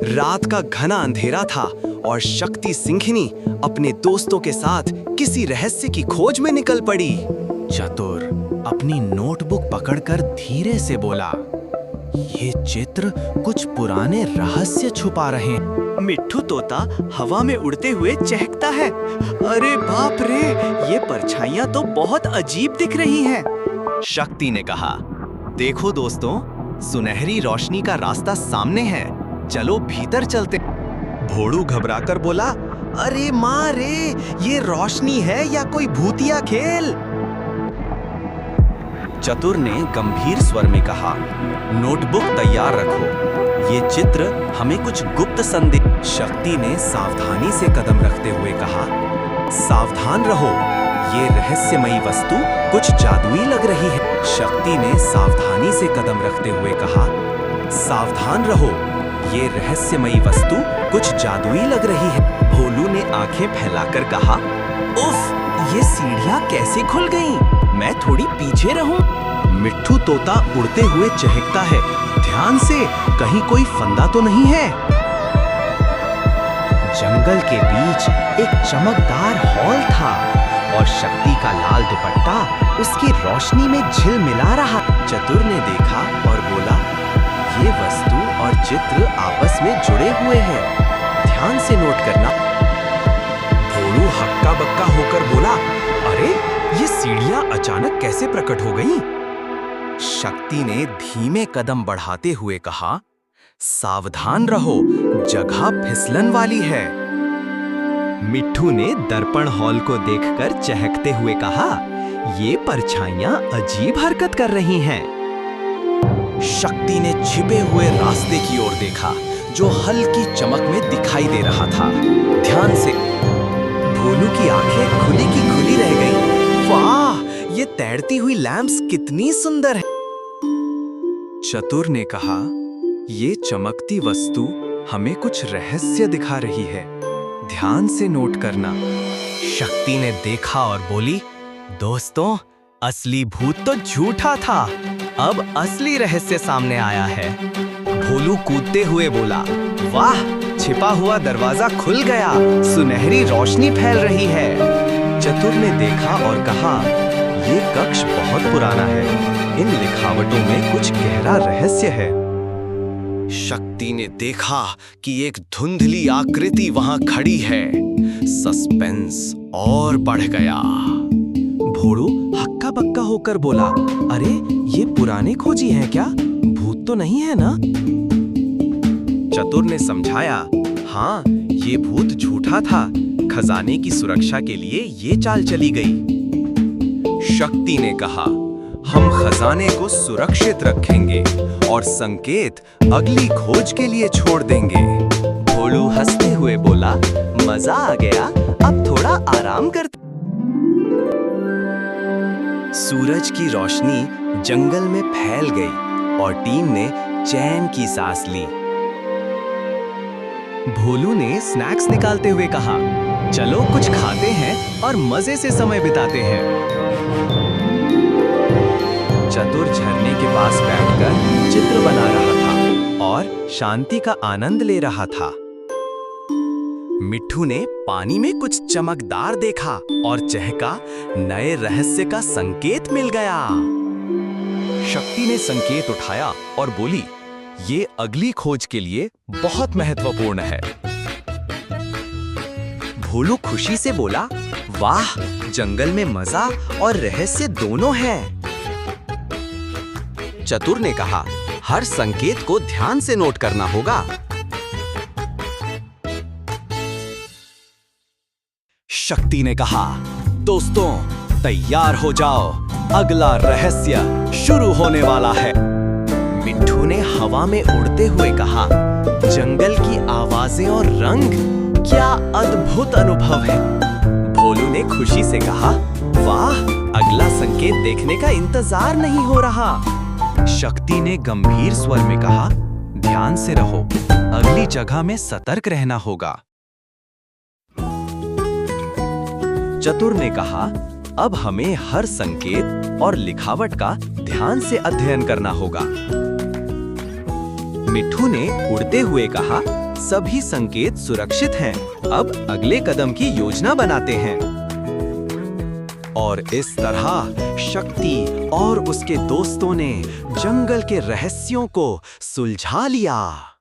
रात का घना अंधेरा था और शक्ति सिंघिनी अपने दोस्तों के साथ किसी रहस्य की खोज में निकल पड़ी। चतुर अपनी नोटबुक पकड़कर धीरे से बोला, ये चित्र कुछ पुराने रहस्य छुपा रहे हैं। मिट्ठू तोता हवा में उड़ते हुए चहकता है। अरे बाप रे, ये परछाइयां तो बहुत अजीब दिख रही हैं। शक्ति ने कहा, देखो दोस्तों, सुनहरी रोशनी का रास्ता सामने है, चलो भीतर चलते। भोलू घबराकर बोला, अरे माँ रे, ये रोशनी है या कोई भूतिया खेल? चतुर ने गंभीर स्वर में कहा, नोटबुक तैयार रखो, ये चित्र हमें कुछ गुप्त संदेश। शक्ति ने सावधानी से कदम रखते हुए कहा, सावधान रहो, ये रहस्यमयी वस्तु कुछ जादुई लग रही है। शक्ति ने सावधानी से कदम रखते हुए कहा, सावधान रहो, ये रहस्यमयी वस्तु कुछ जादुई लग रही है। भोलू ने आंखें फैलाकर कहा, उफ, ये सीढ़ियां कैसे खुल गईं? मैं थोड़ी पीछे रहूं। मिट्ठू तोता उड़ते हुए चहकता है, ध्यान से, कहीं कोई फंदा तो नहीं है। जंगल के बीच एक चमकदार हॉल था और शक्ति का लाल दुपट्टा उसकी रोशनी में झिलमिला रहा। चतुर ने देखा और बोला, ये वस्तु और चित्र आपस में जुड़े हुए हैं, ध्यान से नोट करना। भोलू हक्का बक्का होकर बोला, अरे ये सीढ़ियां अचानक कैसे प्रकट हो गईं? शक्ति ने धीमे कदम बढ़ाते हुए कहा, सावधान रहो, जगह फिसलन वाली है। मिट्ठू ने दर्पण हॉल को देखकर चहकते हुए कहा, ये परछाइयां अजीब हरकत कर रही हैं। शक्ति ने छिपे हुए रास्ते की ओर देखा, जो हल्की चमक में दिखाई दे रहा था। ध्यान से। भोलू की आंखें खुली की खुली रह गईं। वाह, ये तैरती हुई लैंप्स कितनी सुंदर है। चतुर ने कहा, ये चमकती वस्तु हमें कुछ रहस्य दिखा रही है, ध्यान से नोट करना। शक्ति ने देखा और बोली, दोस्तों, असली भूत तो झूठा था, अब असली रहस्य सामने आया है। भोलू कूदते हुए बोला, वाह, छिपा हुआ दरवाजा खुल गया, सुनहरी रोशनी फैल रही है। चतुर ने देखा और कहा, ये कक्ष बहुत पुराना है, इन लिखावटों में कुछ गहरा रहस्य है। शक्ति ने देखा कि एक धुंधली आकृति वहां खड़ी है। सस्पेंस और बढ़ गया। भोलू हक्का बक्का होकर बोला, अरे ये पुराने खोजी हैं क्या? भूत तो नहीं है ना? चतुर ने समझाया, हाँ, ये भूत झूठा था, खजाने की सुरक्षा के लिए ये चाल चली गई। शक्ति ने कहा, हम खजाने को सुरक्षित रखेंगे और संकेत अगली खोज के लिए छोड़ देंगे। भोलू हंसते हुए बोला, मजा आ गया, अब थोड़ा आराम करते। सूरज की रोशनी जंगल में फैल गई और टीम ने चैन की सांस ली। भोलू ने स्नैक्स निकालते हुए कहा, चलो कुछ खाते हैं और मजे से समय बिताते हैं। चतुर झरने के पास बैठकर चित्र बना रहा था और शांति का आनंद ले रहा था। मिट्ठू ने पानी में कुछ चमकदार देखा और चहका, नए रहस्य का संकेत मिल गया। शक्ति ने संकेत उठाया और बोली, ये अगली खोज के लिए बहुत महत्वपूर्ण है। भोलू खुशी से बोला, वाह, जंगल में मजा और रहस्य दोनों हैं। चतुर ने कहा, हर संकेत को ध्यान से नोट करना होगा। शक्ति ने कहा, दोस्तों, तैयार हो जाओ, अगला रहस्य शुरू होने वाला है। मिट्ठू ने हवा में उड़ते हुए कहा, जंगल की आवाजें और रंग, क्या अद्भुत अनुभव है। भोलू ने खुशी से कहा, वाह, अगला संकेत देखने का इंतजार नहीं हो रहा। शक्ति ने गंभीर स्वर में कहा, ध्यान से रहो, अगली जगह में सतर्क रहना होगा। चतुर ने कहा, अब हमें हर संकेत और लिखावट का ध्यान से अध्ययन करना होगा। मिट्ठू ने उड़ते हुए कहा, सभी संकेत सुरक्षित हैं। अब अगले कदम की योजना बनाते हैं। और इस तरह शक्ति और उसके दोस्तों ने जंगल के रहस्यों को सुलझा लिया।